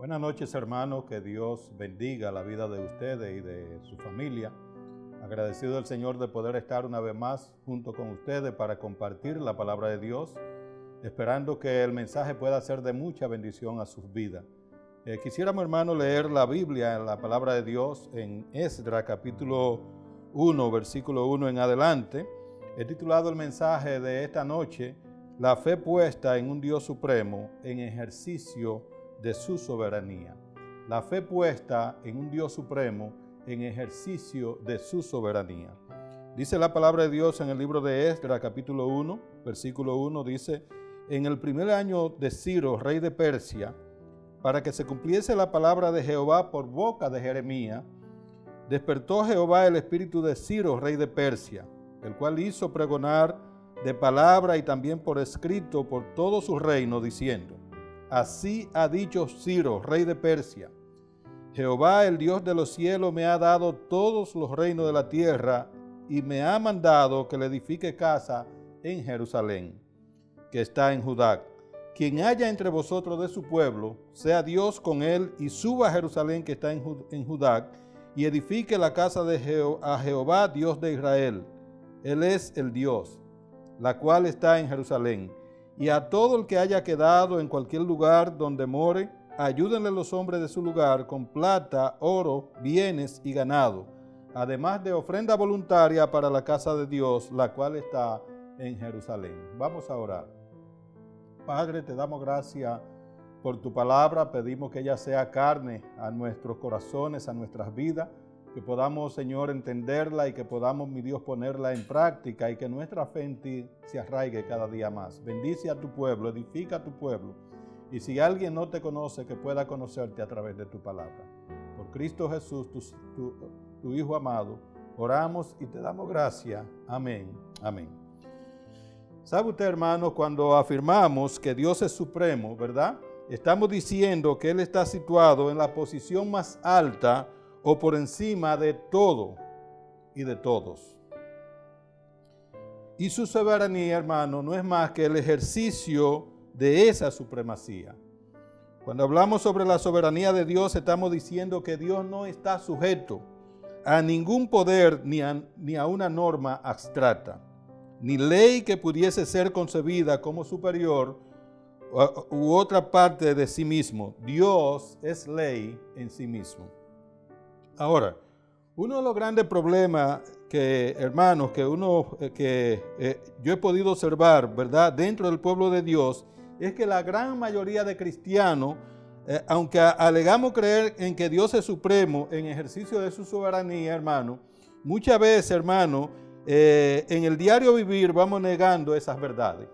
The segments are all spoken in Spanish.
Buenas noches, hermanos, que Dios bendiga la vida de ustedes y de su familia. Agradecido al Señor de poder estar una vez más junto con ustedes para compartir la palabra de Dios, esperando que el mensaje pueda ser de mucha bendición a sus vidas. Quisiéramos, hermanos, leer la Biblia, la palabra de Dios, en Esdras capítulo 1, versículo 1 en adelante. He titulado el mensaje de esta noche, La fe puesta en un Dios supremo en ejercicio de su soberanía. La fe puesta en un Dios supremo en ejercicio de su soberanía. Dice la palabra de Dios en el libro de Esdras, capítulo 1, versículo 1, dice: en el primer año de Ciro, rey de Persia, para que se cumpliese la palabra de Jehová por boca de Jeremías, despertó Jehová el espíritu de Ciro, rey de Persia, el cual hizo pregonar de palabra y también por escrito por todo su reino, diciendo: así ha dicho Ciro, rey de Persia: Jehová, el Dios de los cielos, me ha dado todos los reinos de la tierra y me ha mandado que le edifique casa en Jerusalén, que está en Judá. Quien haya entre vosotros de su pueblo, sea Dios con él y suba a Jerusalén, que está en Judá, y edifique la casa de a Jehová, Dios de Israel. Él es el Dios, la cual está en Jerusalén. Y a todo el que haya quedado en cualquier lugar donde more, ayúdenle los hombres de su lugar con plata, oro, bienes y ganado, además de ofrenda voluntaria para la casa de Dios, la cual está en Jerusalén. Vamos a orar. Padre, te damos gracias por tu palabra. Pedimos que ella sea carne a nuestros corazones, a nuestras vidas, que podamos, Señor, entenderla y que podamos, mi Dios, ponerla en práctica y que nuestra fe en ti se arraigue cada día más. Bendice a tu pueblo, edifica a tu pueblo. Y si alguien no te conoce, que pueda conocerte a través de tu palabra. Por Cristo Jesús, tu Hijo amado, oramos y te damos gracias. Amén. Amén. ¿Sabe usted, hermano, cuando afirmamos que Dios es supremo, verdad? Estamos diciendo que Él está situado en la posición más alta o por encima de todo y de todos. Y su soberanía, hermano, no es más que el ejercicio de esa supremacía. Cuando hablamos sobre la soberanía de Dios, estamos diciendo que Dios no está sujeto a ningún poder ni a una norma abstracta, ni ley que pudiese ser concebida como superior u otra parte de sí mismo. Dios es ley en sí mismo. Ahora, uno de los grandes problemas que, hermanos, que yo he podido observar, ¿verdad?, dentro del pueblo de Dios, es que la gran mayoría de cristianos, aunque alegamos creer en que Dios es supremo en ejercicio de su soberanía, hermano, muchas veces, hermano, en el diario vivir vamos negando esas verdades.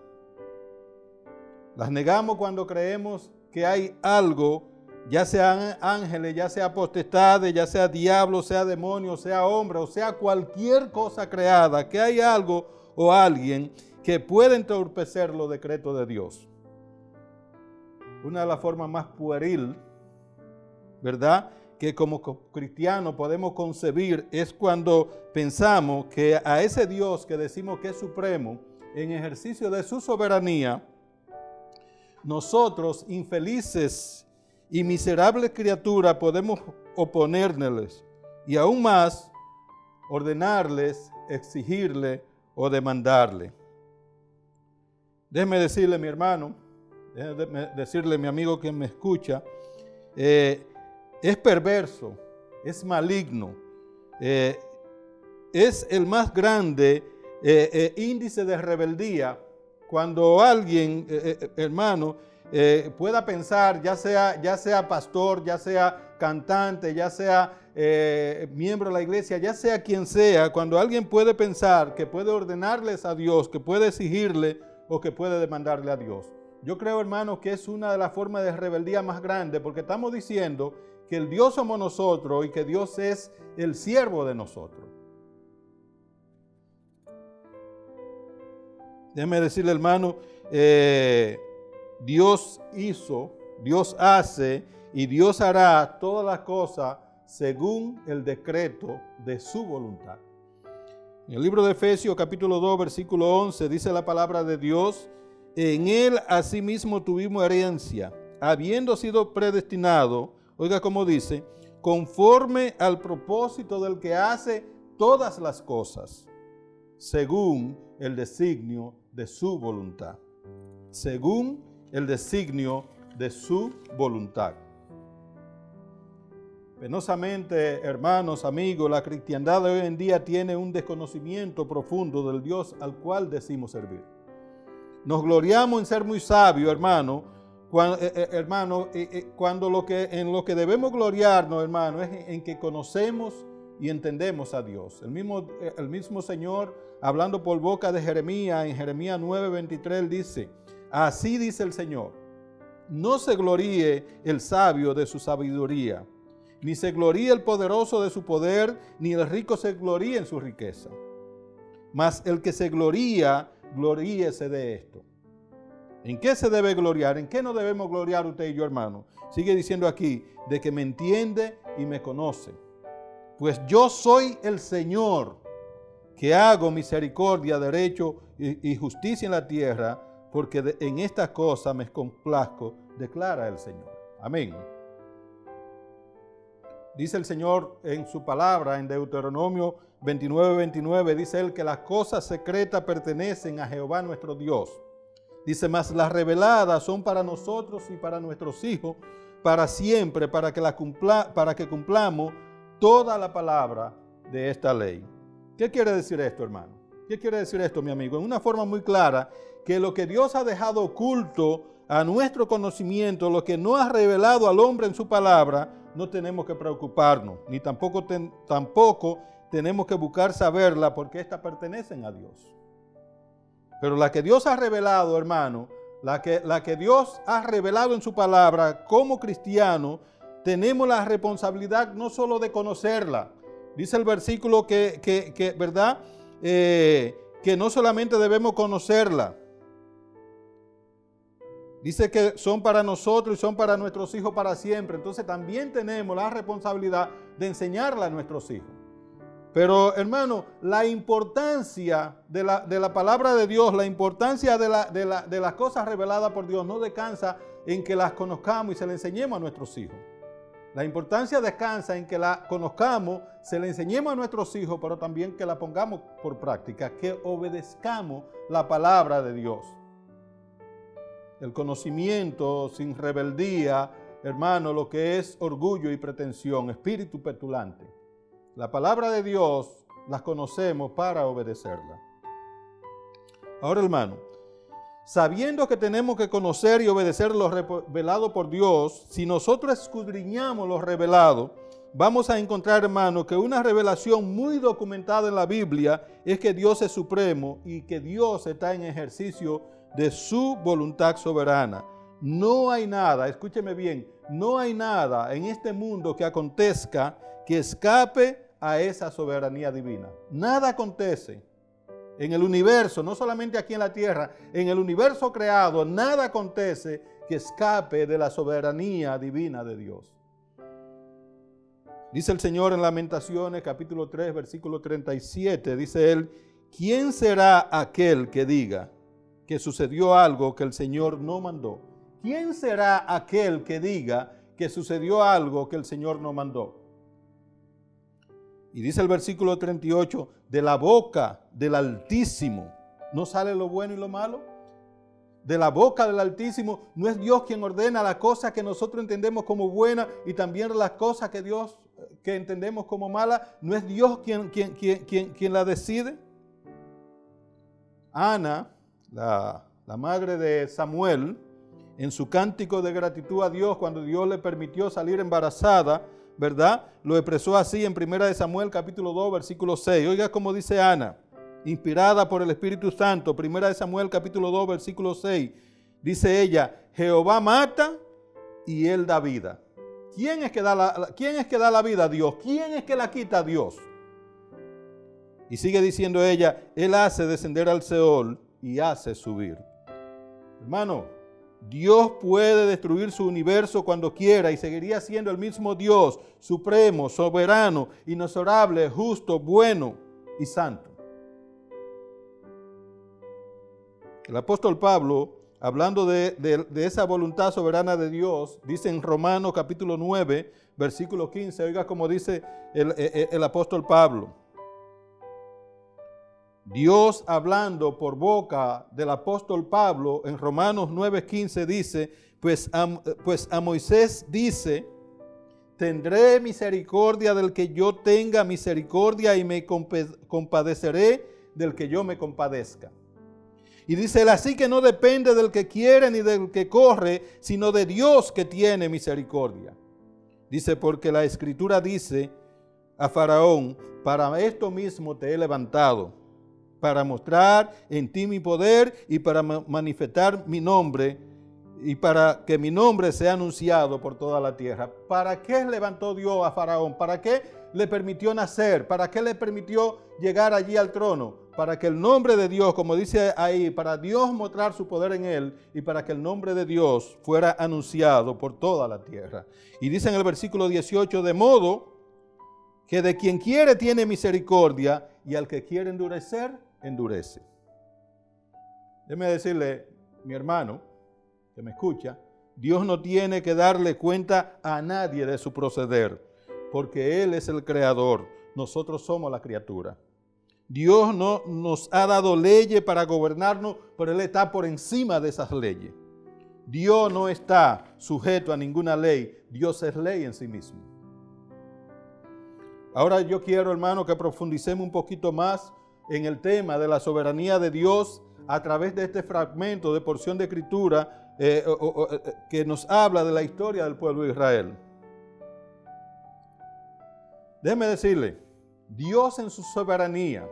Las negamos cuando creemos que hay algo, ya sean ángeles, ya sea potestades, ya sea diablo, sea demonio, sea hombre, o sea cualquier cosa creada, que hay algo o alguien que puede entorpecer los decretos de Dios. Una de las formas más pueril, ¿verdad?, que como cristianos podemos concebir es cuando pensamos que a ese Dios que decimos que es supremo, en ejercicio de su soberanía, nosotros, infelices y miserables criaturas, podemos oponerles y aún más ordenarles, exigirle o demandarle. Déjeme decirle, mi hermano, déjeme decirle, mi amigo que me escucha, es perverso, es maligno, es el más grande índice de rebeldía cuando alguien, hermano, pueda pensar, ya sea pastor, ya sea cantante, ya sea miembro de la iglesia, ya sea quien sea, cuando alguien puede pensar que puede ordenarles a Dios, que puede exigirle o que puede demandarle a Dios. Yo creo, hermano, que es una de las formas de rebeldía más grandes, porque estamos diciendo que el Dios somos nosotros y que Dios es el siervo de nosotros. Déjeme decirle, hermano, Dios hizo, Dios hace y Dios hará todas las cosas según el decreto de su voluntad. En el libro de Efesios capítulo 2 versículo 11 dice la palabra de Dios: en él asimismo tuvimos herencia, habiendo sido predestinado, oiga cómo dice, conforme al propósito del que hace todas las cosas, según el designio de su voluntad. Según el designio de su voluntad. Penosamente, hermanos, amigos, la cristiandad de hoy en día tiene un desconocimiento profundo del Dios al cual decimos servir. Nos gloriamos en ser muy sabios, hermano, cuando en lo que debemos gloriarnos, hermano, es en que conocemos y entendemos a Dios. El mismo Señor, hablando por boca de Jeremías, en Jeremías 9:23, dice, así dice el Señor, no se gloríe el sabio de su sabiduría, ni se gloríe el poderoso de su poder, ni el rico se gloríe en su riqueza. Mas el que se gloría, gloríese de esto. ¿En qué se debe gloriar? ¿En qué no debemos gloriar usted y yo, hermano? Sigue diciendo aquí, de que me entiende y me conoce. Pues yo soy el Señor, que hago misericordia, derecho y justicia en la tierra, porque en estas cosas me complazco, declara el Señor. Amén. Dice el Señor en su palabra, en Deuteronomio 29:29, dice él que las cosas secretas pertenecen a Jehová nuestro Dios. Dice, mas las reveladas son para nosotros y para nuestros hijos, para siempre, para que cumplamos toda la palabra de esta ley. ¿Qué quiere decir esto, hermano? ¿Qué quiere decir esto, mi amigo? En una forma muy clara, que lo que Dios ha dejado oculto a nuestro conocimiento, lo que no ha revelado al hombre en su palabra, no tenemos que preocuparnos, ni tampoco tenemos que buscar saberla, porque éstas pertenecen a Dios. Pero la que Dios ha revelado, hermano, la que Dios ha revelado en su palabra, como cristianos, tenemos la responsabilidad no solo de conocerla. Dice el versículo ¿verdad? Que no solamente debemos conocerla. Dice que son para nosotros y son para nuestros hijos para siempre. Entonces también tenemos la responsabilidad de enseñarla a nuestros hijos. Pero, hermano, la importancia de la palabra de Dios, la importancia de las cosas reveladas por Dios no descansa en que las conozcamos y se las enseñemos a nuestros hijos. La importancia descansa en que la conozcamos, se la enseñemos a nuestros hijos, pero también que la pongamos por práctica, que obedezcamos la palabra de Dios. El conocimiento sin rebeldía, hermano, lo que es orgullo y pretensión, espíritu petulante. La palabra de Dios las conocemos para obedecerla. Ahora, hermano, sabiendo que tenemos que conocer y obedecer lo revelado por Dios, si nosotros escudriñamos lo revelado, vamos a encontrar, hermano, que una revelación muy documentada en la Biblia es que Dios es supremo y que Dios está en ejercicio de su voluntad soberana. No hay nada, escúcheme bien, no hay nada en este mundo que acontezca que escape a esa soberanía divina. Nada acontece en el universo, no solamente aquí en la tierra, en el universo creado, nada acontece que escape de la soberanía divina de Dios. Dice el Señor en Lamentaciones, capítulo 3, versículo 37, dice él, ¿quién será aquel que diga que sucedió algo que el Señor no mandó? ¿Quién será aquel que diga que sucedió algo que el Señor no mandó? Y dice el versículo 38, de la boca del Altísimo, ¿no sale lo bueno y lo malo? De la boca del Altísimo, ¿no es Dios quien ordena las cosas que nosotros entendemos como buenas y también las cosas que entendemos como malas? ¿No es Dios quien la decide? Ana, la madre de Samuel, en su cántico de gratitud a Dios cuando Dios le permitió salir embarazada, ¿verdad? Lo expresó así en 1 Samuel capítulo 2, versículo 6. Oiga cómo dice Ana, inspirada por el Espíritu Santo, 1 Samuel capítulo 2, versículo 6. Dice ella, Jehová mata y Él da vida. ¿Quién es que da la vida? Dios. ¿Quién es que la quita? Dios. Y sigue diciendo ella, Él hace descender al Seol y hace subir. Hermano, Dios puede destruir su universo cuando quiera y seguiría siendo el mismo Dios, supremo, soberano, inexorable, justo, bueno y santo. El apóstol Pablo, hablando de esa voluntad soberana de Dios, dice en Romanos capítulo 9, versículo 15, oiga como dice el apóstol Pablo. Dios hablando por boca del apóstol Pablo en Romanos 9:15 dice, pues a Moisés dice, tendré misericordia del que yo tenga misericordia y me compadeceré del que yo me compadezca. Y dice él, así que no depende del que quiere ni del que corre, sino de Dios que tiene misericordia. Dice, porque la Escritura dice a Faraón, para esto mismo te he levantado, para mostrar en ti mi poder y para manifestar mi nombre y para que mi nombre sea anunciado por toda la tierra. ¿Para qué levantó Dios a Faraón? ¿Para qué le permitió nacer? ¿Para qué le permitió llegar allí al trono? Para que el nombre de Dios, como dice ahí, para Dios mostrar su poder en él y para que el nombre de Dios fuera anunciado por toda la tierra. Y dice en el versículo 18, de modo que de quien quiere tiene misericordia y al que quiere endurecer, endurece. Déjeme decirle, mi hermano, que me escucha, Dios no tiene que darle cuenta a nadie de su proceder, porque Él es el creador, nosotros somos la criatura. Dios no nos ha dado leyes para gobernarnos, pero Él está por encima de esas leyes. Dios no está sujeto a ninguna ley, Dios es ley en sí mismo. Ahora yo quiero, hermano, que profundicemos un poquito más en el tema de la soberanía de Dios a través de este fragmento de porción de escritura que nos habla de la historia del pueblo de Israel. Déjeme decirle, Dios en su soberanía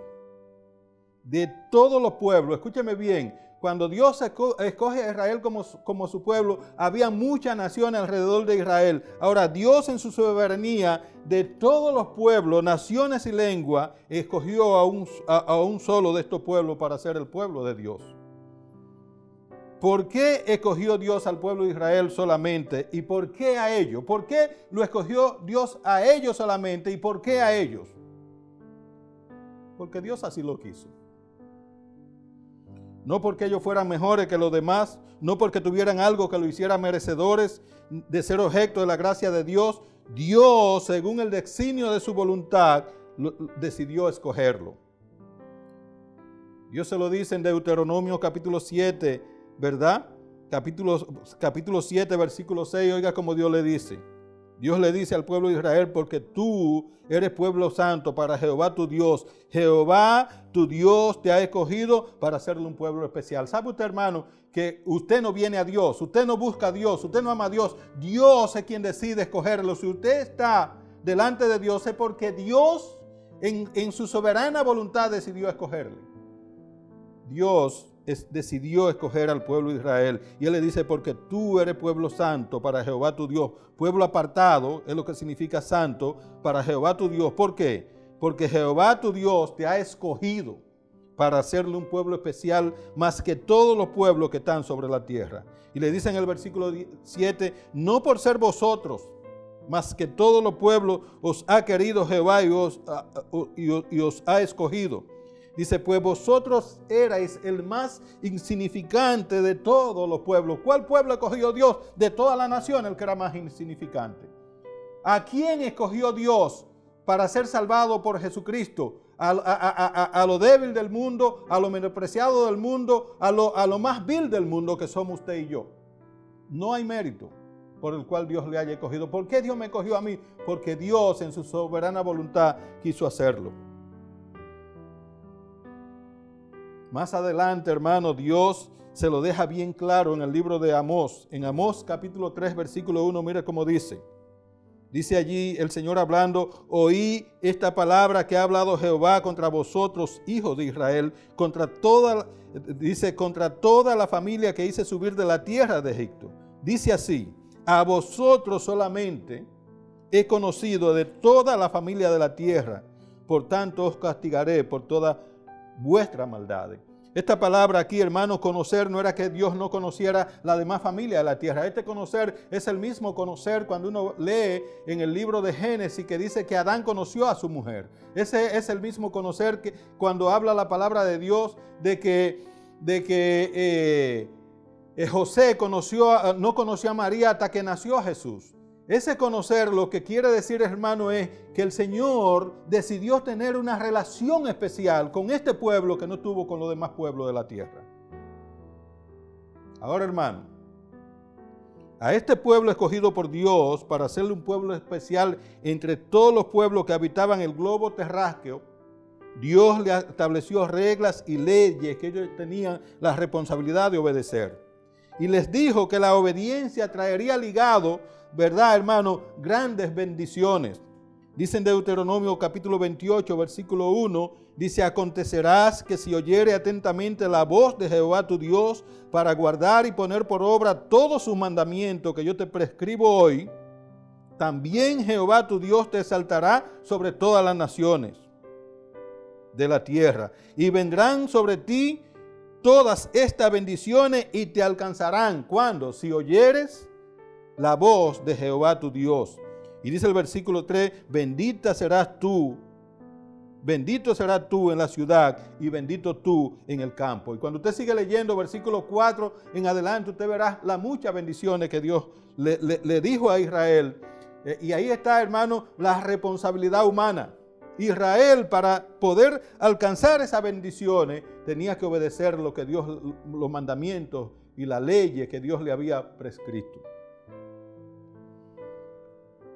de todos los pueblos, escúcheme bien, cuando Dios escoge a Israel como su pueblo, había muchas naciones alrededor de Israel. Ahora, Dios en su soberanía de todos los pueblos, naciones y lenguas, escogió a un solo de estos pueblos para ser el pueblo de Dios. ¿Por qué escogió Dios al pueblo de Israel solamente? ¿Y por qué a ellos? ¿Por qué lo escogió Dios a ellos solamente? ¿Y por qué a ellos? Porque Dios así lo quiso. No porque ellos fueran mejores que los demás, no porque tuvieran algo que lo hiciera merecedores de ser objeto de la gracia de Dios. Dios, según el designio de su voluntad, decidió escogerlo. Dios se lo dice en Deuteronomio capítulo 7, ¿verdad? Capítulo 7, versículo 6, oiga como Dios le dice. Dios le dice al pueblo de Israel, porque tú eres pueblo santo para Jehová tu Dios. Jehová tu Dios te ha escogido para hacerle un pueblo especial. ¿Sabe usted, hermano, que usted no viene a Dios, usted no busca a Dios, usted no ama a Dios? Dios es quien decide escogerlo. Si usted está delante de Dios es porque Dios en su soberana voluntad decidió escogerle. Dios decidió escoger al pueblo de Israel. Y Él le dice, porque tú eres pueblo santo para Jehová tu Dios. Pueblo apartado es lo que significa santo para Jehová tu Dios. ¿Por qué? Porque Jehová tu Dios te ha escogido para hacerle un pueblo especial más que todos los pueblos que están sobre la tierra. Y le dice en el versículo 7, no por ser vosotros, más que todos los pueblos os ha querido Jehová y os ha escogido. Dice, pues vosotros erais el más insignificante de todos los pueblos. ¿Cuál pueblo escogió Dios? De toda la nación, el que era más insignificante. ¿A quién escogió Dios para ser salvado por Jesucristo? A lo débil del mundo, a lo menospreciado del mundo, a lo más vil del mundo que somos usted y yo. No hay mérito por el cual Dios le haya escogido. ¿Por qué Dios me escogió a mí? Porque Dios en su soberana voluntad quiso hacerlo. Más adelante, hermano, Dios se lo deja bien claro en el libro de Amós. En Amós capítulo 3, versículo 1, mire cómo dice. Dice allí el Señor hablando, oí esta palabra que ha hablado Jehová contra vosotros, hijos de Israel, contra toda la familia que hice subir de la tierra de Egipto. Dice así, a vosotros solamente he conocido de toda la familia de la tierra, por tanto os castigaré por toda vuestra maldad. Esta palabra aquí, hermanos, conocer no era que Dios no conociera la demás familia de la tierra. Este conocer es el mismo conocer cuando uno lee en el libro de Génesis que dice que Adán conoció a su mujer. Ese es el mismo conocer que cuando habla la palabra de Dios de que José no conoció a María hasta que nació Jesús. Ese conocer lo que quiere decir, hermano, es que el Señor decidió tener una relación especial con este pueblo que no tuvo con los demás pueblos de la tierra. Ahora, hermano, a este pueblo escogido por Dios para hacerle un pueblo especial entre todos los pueblos que habitaban el globo terráqueo, Dios le estableció reglas y leyes que ellos tenían la responsabilidad de obedecer. Y les dijo que la obediencia traería ligado, ¿verdad, hermano?, grandes bendiciones. Dice en Deuteronomio capítulo 28, versículo 1, dice: acontecerás que si oyere atentamente la voz de Jehová tu Dios para guardar y poner por obra todos sus mandamientos que yo te prescribo hoy, también Jehová tu Dios te exaltará sobre todas las naciones de la tierra, y vendrán sobre ti todas estas bendiciones y te alcanzarán. ¿Cuándo? Si oyeres la voz de Jehová tu Dios. Y dice el versículo 3, bendito serás tú en la ciudad y bendito tú en el campo. Y cuando usted sigue leyendo versículo 4 en adelante, usted verá las muchas bendiciones que Dios le dijo a Israel. Y ahí está, hermano, la responsabilidad humana. Israel, para poder alcanzar esas bendiciones, tenía que obedecer lo que Dios, los mandamientos y las leyes que Dios le había prescrito.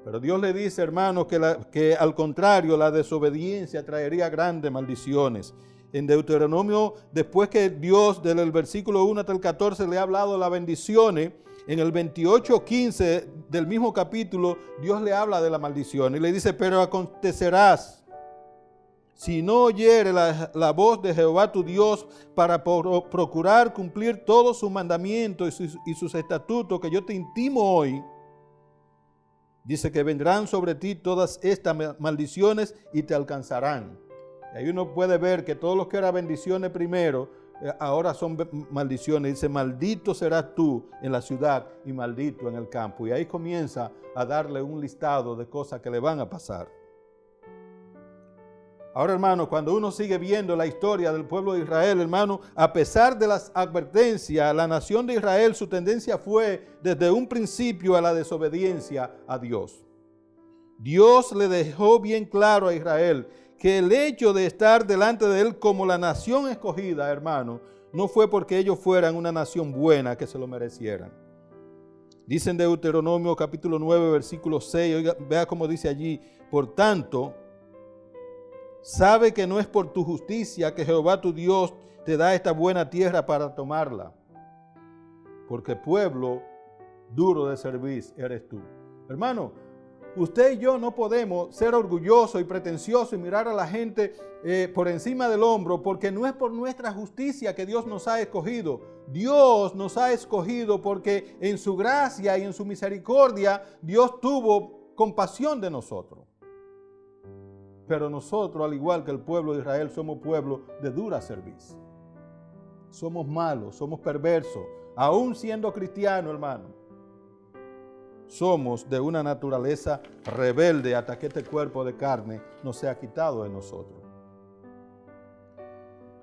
Pero Dios le dice, hermanos, que al contrario, la desobediencia traería grandes maldiciones. En Deuteronomio, después que Dios, desde el versículo 1 hasta el 14, le ha hablado de las bendiciones, en el 28:15 del mismo capítulo, Dios le habla de la maldición. Y le dice, pero acontecerás, si no oyere la voz de Jehová tu Dios para procurar cumplir todos sus mandamientos y sus estatutos que yo te intimo hoy, dice que vendrán sobre ti todas estas maldiciones y te alcanzarán. Y ahí uno puede ver que todos los que eran bendiciones primero, ahora son maldiciones. Dice, maldito serás tú en la ciudad y maldito en el campo. Y ahí comienza a darle un listado de cosas que le van a pasar. Ahora, hermano, cuando uno sigue viendo la historia del pueblo de Israel, hermano, a pesar de las advertencias, la nación de Israel, su tendencia fue desde un principio a la desobediencia a Dios. Dios le dejó bien claro a Israel que el hecho de estar delante de él como la nación escogida, hermano, no fue porque ellos fueran una nación buena que se lo merecieran. Dice en Deuteronomio capítulo 9, versículo 6, oiga, vea cómo dice allí, por tanto, sabe que no es por tu justicia que Jehová tu Dios te da esta buena tierra para tomarla, porque pueblo duro de servir eres tú. Hermano, usted y yo no podemos ser orgullosos y pretenciosos y mirar a la gente por encima del hombro, porque no es por nuestra justicia que Dios nos ha escogido. Dios nos ha escogido porque en su gracia y en su misericordia Dios tuvo compasión de nosotros. Pero nosotros, al igual que el pueblo de Israel, somos pueblo de dura cerviz. Somos malos, somos perversos. Aún siendo cristianos, hermano, somos de una naturaleza rebelde hasta que este cuerpo de carne no sea quitado de nosotros.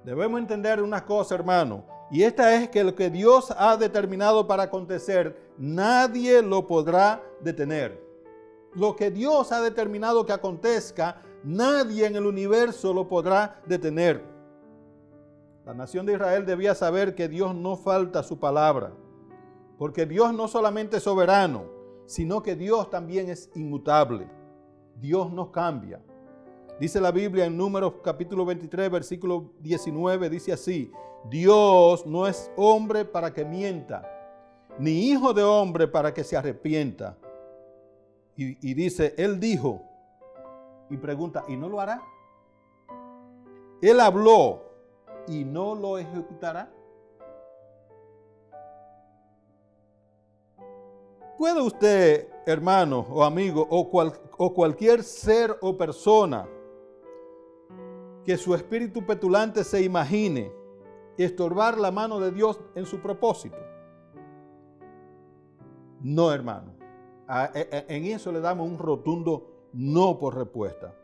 Debemos entender una cosa, hermano, y esta es que lo que Dios ha determinado para acontecer, nadie lo podrá detener. Lo que Dios ha determinado que acontezca, nadie en el universo lo podrá detener. La nación de Israel debía saber que Dios no falta a su palabra, porque Dios no solamente es soberano, sino que Dios también es inmutable. Dios no cambia. Dice la Biblia en Números capítulo 23, versículo 19, dice así, Dios no es hombre para que mienta, ni hijo de hombre para que se arrepienta. Y dice, Él dijo, y pregunta, ¿y no lo hará? Él habló, ¿y no lo ejecutará? ¿Puede usted, hermano o amigo, o cualquier ser o persona que su espíritu petulante se imagine estorbar la mano de Dios en su propósito? No, hermano. En eso le damos un rotundo no por respuesta.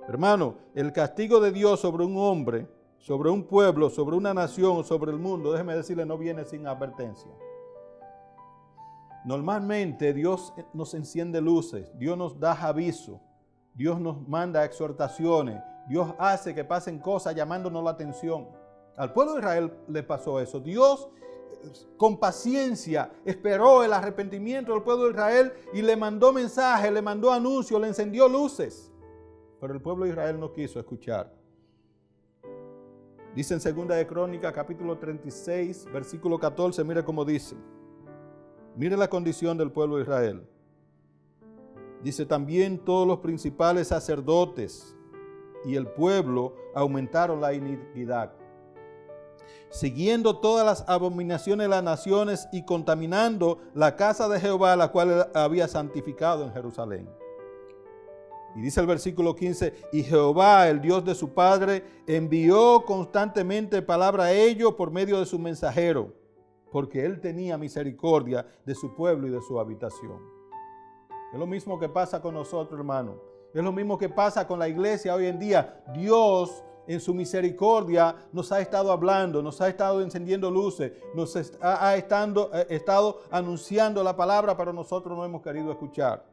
Hermano, el castigo de Dios sobre un hombre, sobre un pueblo, sobre una nación, sobre el mundo, déjeme decirle, no viene sin advertencia. Normalmente Dios nos enciende luces, Dios nos da aviso, Dios nos manda exhortaciones, Dios hace que pasen cosas llamándonos la atención. Al pueblo de Israel le pasó eso. Dios con paciencia esperó el arrepentimiento del pueblo de Israel y le mandó mensajes, le mandó anuncios, le encendió luces. Pero el pueblo de Israel no quiso escuchar. Dice en 2 de Crónicas, capítulo 36, versículo 14, mire cómo dice. Mire la condición del pueblo de Israel. Dice, también todos los principales sacerdotes y el pueblo aumentaron la iniquidad, siguiendo todas las abominaciones de las naciones y contaminando la casa de Jehová, la cual había santificado en Jerusalén. Y dice el versículo 15, y Jehová, el Dios de su padre, envió constantemente palabra a ellos por medio de su mensajero, porque él tenía misericordia de su pueblo y de su habitación. Es lo mismo que pasa con nosotros, hermano. Es lo mismo que pasa con la iglesia hoy en día. Dios en su misericordia nos ha estado hablando, nos ha estado encendiendo luces, nos ha estado anunciando la palabra, pero nosotros no hemos querido escuchar.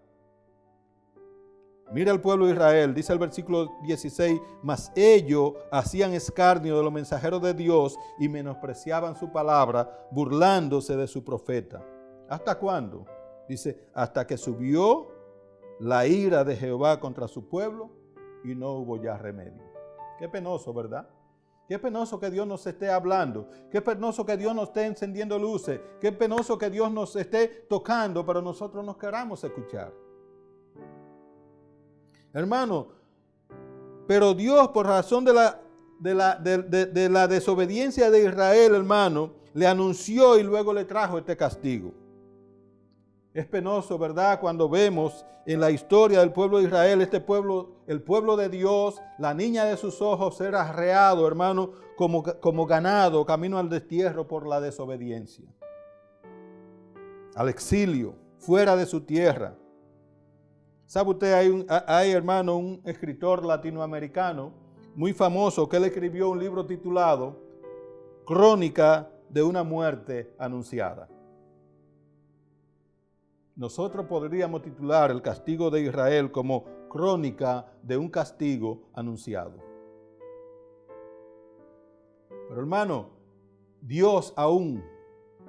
Mira el pueblo de Israel, dice el versículo 16, mas ellos hacían escarnio de los mensajeros de Dios y menospreciaban su palabra, burlándose de su profeta. ¿Hasta cuándo? Dice, hasta que subió la ira de Jehová contra su pueblo y no hubo ya remedio. Qué penoso, ¿verdad? Qué penoso que Dios nos esté hablando. Qué penoso que Dios nos esté encendiendo luces. Qué penoso que Dios nos esté tocando, pero nosotros no queramos escuchar. Hermano, pero Dios, por razón de la desobediencia de Israel, hermano, le anunció y luego le trajo este castigo. Es penoso, ¿verdad? Cuando vemos en la historia del pueblo de Israel, este pueblo, el pueblo de Dios, la niña de sus ojos, ser arreado, hermano, como ganado, camino al destierro por la desobediencia. Al exilio, fuera de su tierra. ¿Sabe usted? Hay, hermano, un escritor latinoamericano muy famoso que él escribió un libro titulado Crónica de una muerte anunciada. Nosotros podríamos titular el castigo de Israel como Crónica de un castigo anunciado. Pero hermano, Dios aún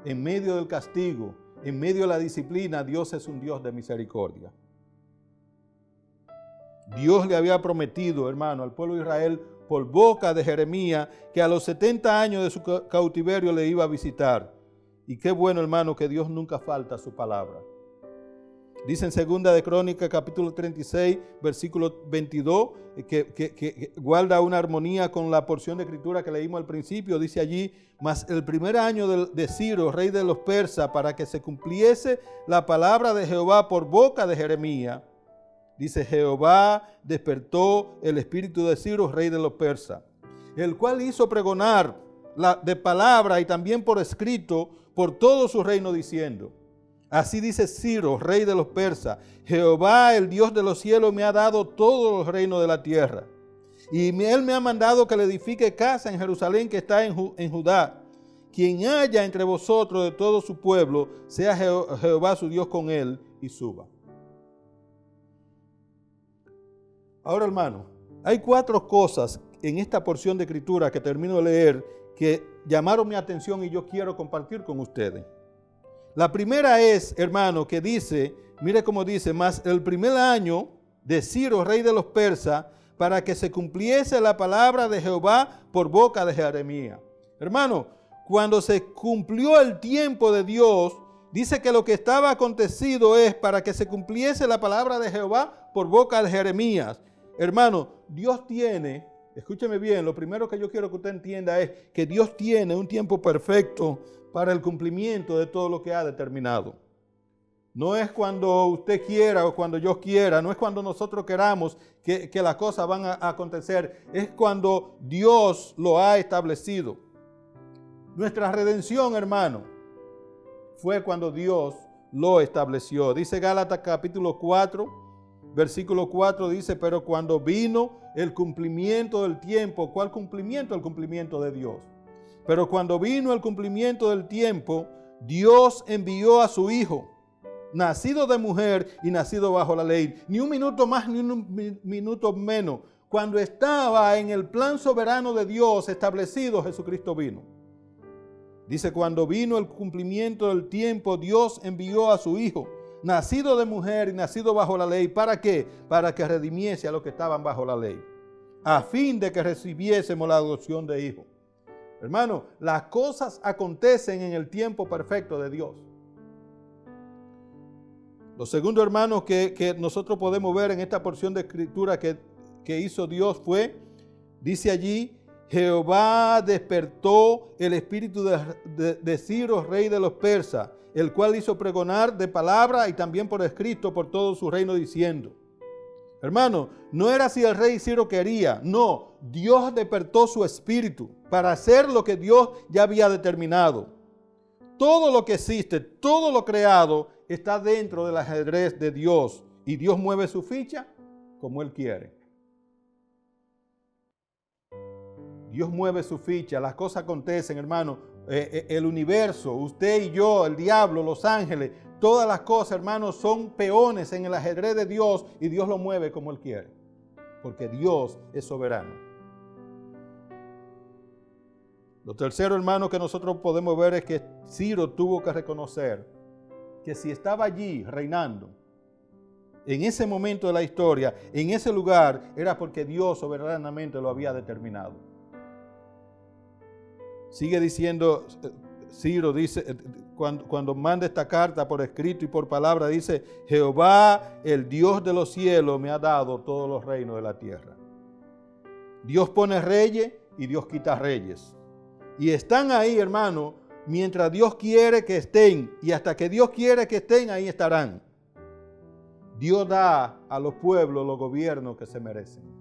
en medio del castigo, en medio de la disciplina, Dios es un Dios de misericordia. Dios le había prometido, hermano, al pueblo de Israel por boca de Jeremías que a los 70 años de su cautiverio le iba a visitar. Y qué bueno, hermano, que Dios nunca falta a su palabra. Dice en 2 de Crónicas, capítulo 36, versículo 22, que guarda una armonía con la porción de escritura que leímos al principio. Dice allí, mas el primer año de Ciro, rey de los persas, para que se cumpliese la palabra de Jehová por boca de Jeremías. Dice, Jehová despertó el espíritu de Ciro, rey de los persas, el cual hizo pregonar de palabra y también por escrito por todo su reino, diciendo, así dice Ciro, rey de los persas, Jehová, el Dios de los cielos, me ha dado todos los reinos de la tierra. Y él me ha mandado que le edifique casa en Jerusalén, que está en Judá. Quien haya entre vosotros de todo su pueblo, sea Jehová su Dios con él y suba. Ahora, hermano, hay 4 cosas en esta porción de escritura que termino de leer que llamaron mi atención y yo quiero compartir con ustedes. La primera es, hermano, que dice, mire cómo dice, mas el primer año de Ciro, rey de los persas, para que se cumpliese la palabra de Jehová por boca de Jeremías. Hermano, cuando se cumplió el tiempo de Dios, dice que lo que estaba acontecido es para que se cumpliese la palabra de Jehová por boca de Jeremías. Hermano, Dios tiene, escúcheme bien, lo primero que yo quiero que usted entienda es que Dios tiene un tiempo perfecto para el cumplimiento de todo lo que ha determinado. No es cuando usted quiera o cuando yo quiera, no es cuando nosotros queramos que las cosas van a acontecer, es cuando Dios lo ha establecido. Nuestra redención, hermano, fue cuando Dios lo estableció. Dice Gálatas capítulo 4, versículo 4, dice, pero cuando vino el cumplimiento del tiempo, ¿cuál cumplimiento? El cumplimiento de Dios. Pero cuando vino el cumplimiento del tiempo, Dios envió a su Hijo, nacido de mujer y nacido bajo la ley. Ni un minuto más ni un minuto menos. Cuando estaba en el plan soberano de Dios establecido, Jesucristo vino. Dice, cuando vino el cumplimiento del tiempo, Dios envió a su Hijo, nacido de mujer y nacido bajo la ley. ¿Para qué? Para que redimiese a los que estaban bajo la ley, a fin de que recibiésemos la adopción de hijos. Hermano, las cosas acontecen en el tiempo perfecto de Dios. Lo segundo, hermanos, que nosotros podemos ver en esta porción de escritura que hizo Dios fue, dice allí, Jehová despertó el espíritu de Ciro, rey de los persas, el cual hizo pregonar de palabra y también por escrito por todo su reino diciendo. Hermano, no era si el rey Ciro quería, no, Dios despertó su espíritu para hacer lo que Dios ya había determinado. Todo lo que existe, todo lo creado está dentro del ajedrez de Dios y Dios mueve su ficha como Él quiere. Dios mueve su ficha, las cosas acontecen, hermano. El universo, usted y yo, el diablo, los ángeles, todas las cosas, hermanos, son peones en el ajedrez de Dios y Dios lo mueve como Él quiere, porque Dios es soberano. Lo tercero, hermano, que nosotros podemos ver es que Ciro tuvo que reconocer que si estaba allí reinando, en ese momento de la historia, en ese lugar, era porque Dios soberanamente lo había determinado. Sigue diciendo, Ciro dice, cuando manda esta carta por escrito y por palabra, dice, Jehová, el Dios de los cielos, me ha dado todos los reinos de la tierra. Dios pone reyes y Dios quita reyes. Y están ahí, hermano, mientras Dios quiere que estén. Y hasta que Dios quiere que estén, ahí estarán. Dios da a los pueblos los gobiernos que se merecen.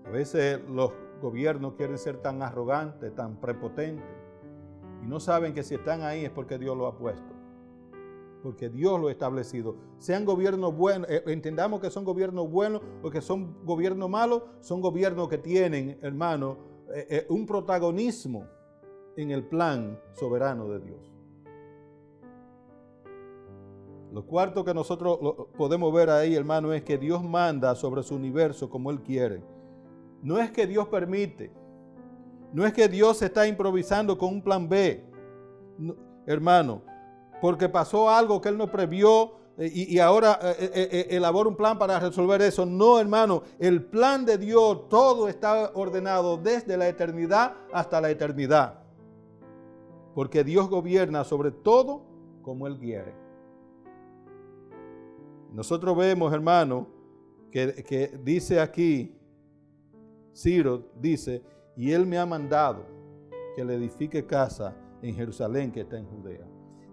A veces los gobiernos quieren ser tan arrogantes, tan prepotentes, y no saben que si están ahí es porque Dios lo ha puesto, porque Dios lo ha establecido. Sean gobiernos buenos, entendamos que son gobiernos buenos o que son gobiernos malos, son gobiernos que tienen, hermano, un protagonismo en el plan soberano de Dios. Lo cuarto que nosotros podemos ver ahí, hermano, es que Dios manda sobre su universo como Él quiere. No es que Dios permite, no es que Dios se está improvisando con un plan B, no, hermano, porque pasó algo que Él no previó y ahora elabora un plan para resolver eso. No, hermano, el plan de Dios, todo está ordenado desde la eternidad hasta la eternidad, porque Dios gobierna sobre todo como Él quiere. Nosotros vemos, hermano, que dice aquí, Ciro dice, y Él me ha mandado que le edifique casa en Jerusalén que está en Judea.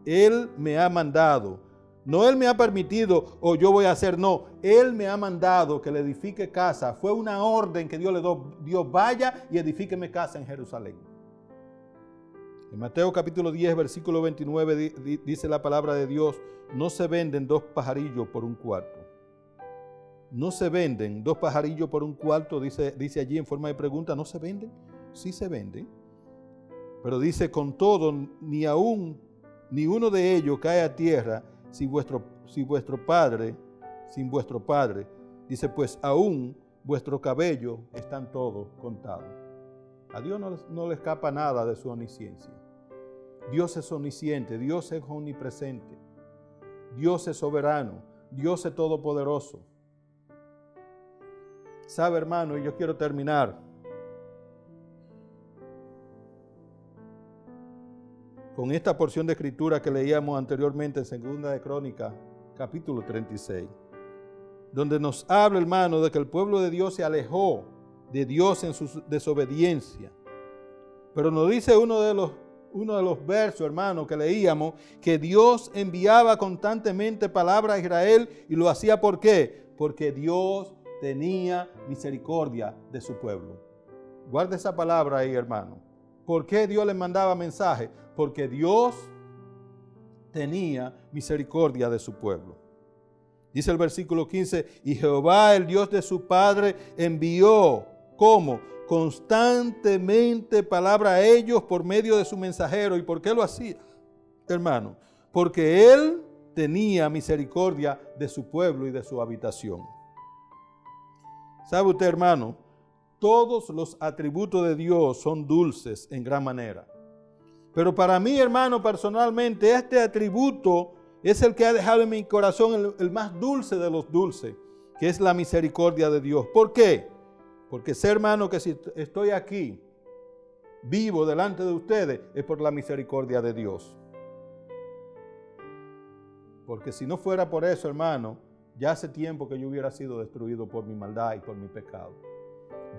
Él me ha mandado, no Él me ha permitido o yo voy a hacer, no, Él me ha mandado que le edifique casa. Fue una orden que Dios le dio, Dios vaya y edifíqueme casa en Jerusalén. En Mateo capítulo 10, versículo 29 dice la palabra de Dios, no se venden dos pajarillos por un cuarto. No se venden dos pajarillos por un cuarto, dice allí en forma de pregunta, ¿no se venden? Sí se venden. Pero dice, con todo, ni uno de ellos cae a tierra sin vuestro Padre. Dice, pues aún vuestro cabello están todos contados. A Dios no le escapa nada de su omnisciencia. Dios es omnisciente, Dios es omnipresente, Dios es soberano, Dios es todopoderoso. Sabe, hermano, y yo quiero terminar con esta porción de escritura que leíamos anteriormente en Segunda de Crónicas, capítulo 36, donde nos habla, hermano, de que el pueblo de Dios se alejó de Dios en su desobediencia. Pero nos dice uno de los versos, hermano, que leíamos, que Dios enviaba constantemente palabra a Israel y lo hacía ¿por qué? Porque Dios tenía misericordia de su pueblo. Guarda esa palabra ahí, hermano. ¿Por qué Dios les mandaba mensajes? Porque Dios tenía misericordia de su pueblo. Dice el versículo 15, y Jehová, el Dios de su padre, envió, ¿cómo? Constantemente palabra a ellos por medio de su mensajero. ¿Y por qué lo hacía? hermano, porque Él tenía misericordia de su pueblo y de su habitación. ¿Sabe usted, hermano? Todos los atributos de Dios son dulces en gran manera. Pero para mí, hermano, personalmente, este atributo es el que ha dejado en mi corazón el más dulce de los dulces, que es la misericordia de Dios. ¿Por qué? Porque sé, hermano, que si estoy aquí, vivo delante de ustedes, es por la misericordia de Dios. Porque si no fuera por eso, hermano, ya hace tiempo que yo hubiera sido destruido por mi maldad y por mi pecado.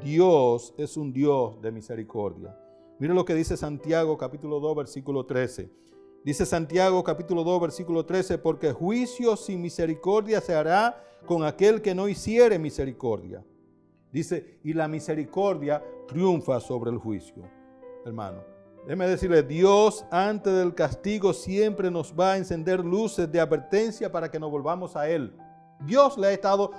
Dios es un Dios de misericordia. Mire lo que dice Santiago capítulo 2, versículo 13. Dice Santiago capítulo 2, versículo 13, porque juicio sin misericordia se hará con aquel que no hiciere misericordia. Dice, y la misericordia triunfa sobre el juicio. Hermano, déjeme decirle, Dios antes del castigo siempre nos va a encender luces de advertencia para que nos volvamos a Él. Dios le ha estado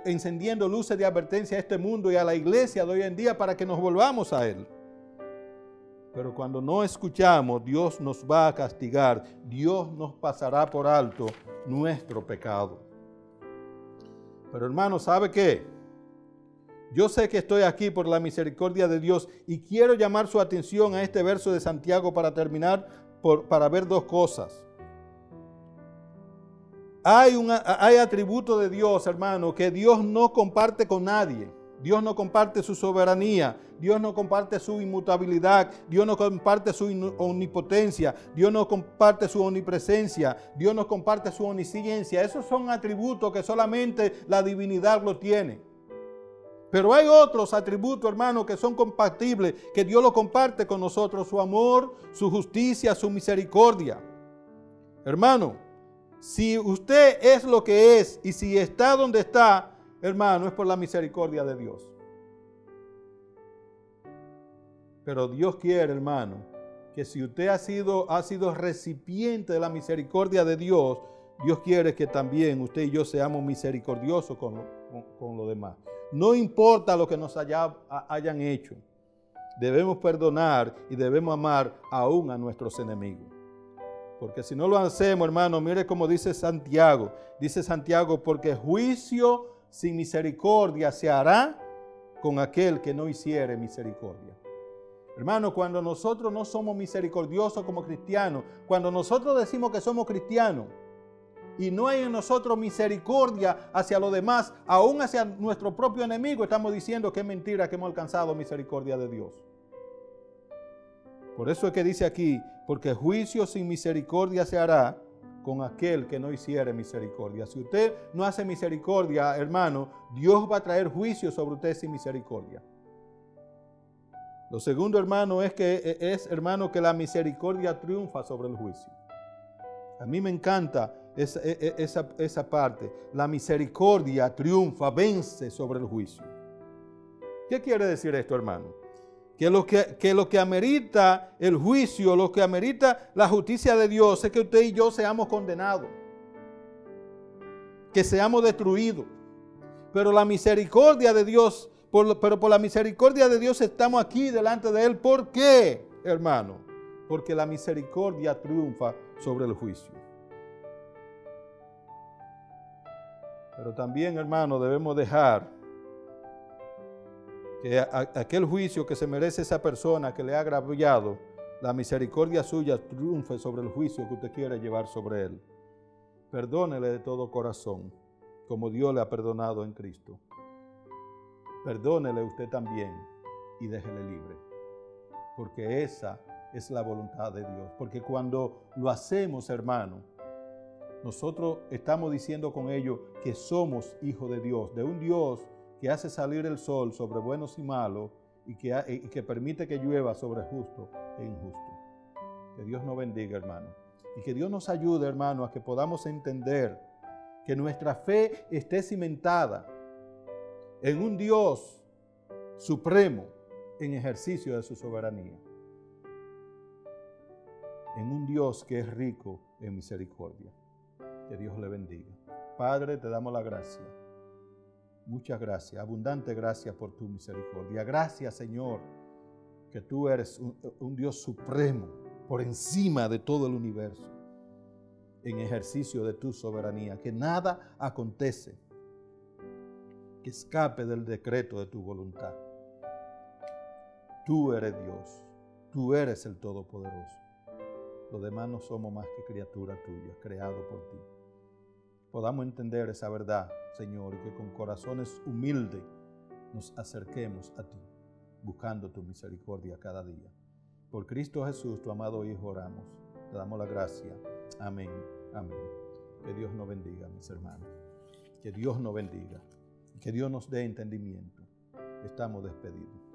encendiendo luces de advertencia a este mundo y a la iglesia de hoy en día para que nos volvamos a Él. Pero cuando no escuchamos, Dios nos va a castigar. Dios nos pasará por alto nuestro pecado. Pero hermano, ¿sabe qué? Yo sé que estoy aquí por la misericordia de Dios y quiero llamar su atención a este verso de Santiago para terminar, para ver dos cosas. Hay atributos de Dios, hermano, que Dios no comparte con nadie. Dios no comparte su soberanía, Dios no comparte su inmutabilidad, Dios no comparte su omnipotencia, Dios no comparte su omnipresencia, Dios no comparte su omnisciencia. Esos son atributos que solamente la divinidad lo tiene. Pero hay otros atributos, hermano, que son compatibles, que Dios lo comparte con nosotros: su amor, su justicia, su misericordia. Hermano, si usted es lo que es y si está donde está, hermano, es por la misericordia de Dios. Pero Dios quiere, hermano, que si usted ha sido recipiente de la misericordia de Dios, Dios quiere que también usted y yo seamos misericordiosos con los demás. No importa lo que nos hayan hecho. Debemos perdonar y debemos amar aún a nuestros enemigos. Porque si no lo hacemos, hermano, mire cómo dice Santiago. Dice Santiago, porque juicio sin misericordia se hará con aquel que no hiciere misericordia. Hermano, cuando nosotros no somos misericordiosos como cristianos, cuando nosotros decimos que somos cristianos y no hay en nosotros misericordia hacia los demás, aún hacia nuestro propio enemigo, estamos diciendo que es mentira que hemos alcanzado misericordia de Dios. Por eso es que dice aquí, porque juicio sin misericordia se hará con aquel que no hiciere misericordia. Si usted no hace misericordia, hermano, Dios va a traer juicio sobre usted sin misericordia. Lo segundo, hermano, hermano, que la misericordia triunfa sobre el juicio. A mí me encanta esa parte. La misericordia triunfa, vence sobre el juicio. ¿Qué quiere decir esto, hermano? Que lo que amerita el juicio, lo que amerita la justicia de Dios es que usted y yo seamos condenados, que seamos destruidos. Pero la misericordia de Dios, por la misericordia de Dios estamos aquí delante de Él. ¿Por qué, hermano? Porque la misericordia triunfa sobre el juicio. Pero también, hermano, debemos dejar que aquel juicio que se merece esa persona que le ha agraviado, la misericordia suya triunfe sobre el juicio que usted quiere llevar sobre él. Perdónele de todo corazón, como Dios le ha perdonado en Cristo. Perdónele usted también y déjele libre, porque esa es la voluntad de Dios. Porque cuando lo hacemos, hermano, nosotros estamos diciendo con ello que somos hijos de Dios, de un Dios que hace salir el sol sobre buenos y malos y que permite que llueva sobre justo e injusto. Que Dios nos bendiga, hermano. Y que Dios nos ayude, hermano, a que podamos entender que nuestra fe esté cimentada en un Dios supremo en ejercicio de su soberanía. En un Dios que es rico en misericordia. Que Dios le bendiga. Padre, te damos la gracia. Muchas gracias, abundante gracias por tu misericordia. Gracias, Señor, que tú eres un Dios supremo, por encima de todo el universo, en ejercicio de tu soberanía, que nada acontece que escape del decreto de tu voluntad. Tú eres Dios, tú eres el Todopoderoso. Los demás no somos más que criaturas tuyas, creados por ti. Podamos entender esa verdad, Señor, y que con corazones humildes nos acerquemos a ti, buscando tu misericordia cada día. Por Cristo Jesús, tu amado Hijo, oramos. Te damos la gracia. Amén. Amén. Que Dios nos bendiga, mis hermanos. Que Dios nos bendiga. Que Dios nos dé entendimiento. Estamos despedidos.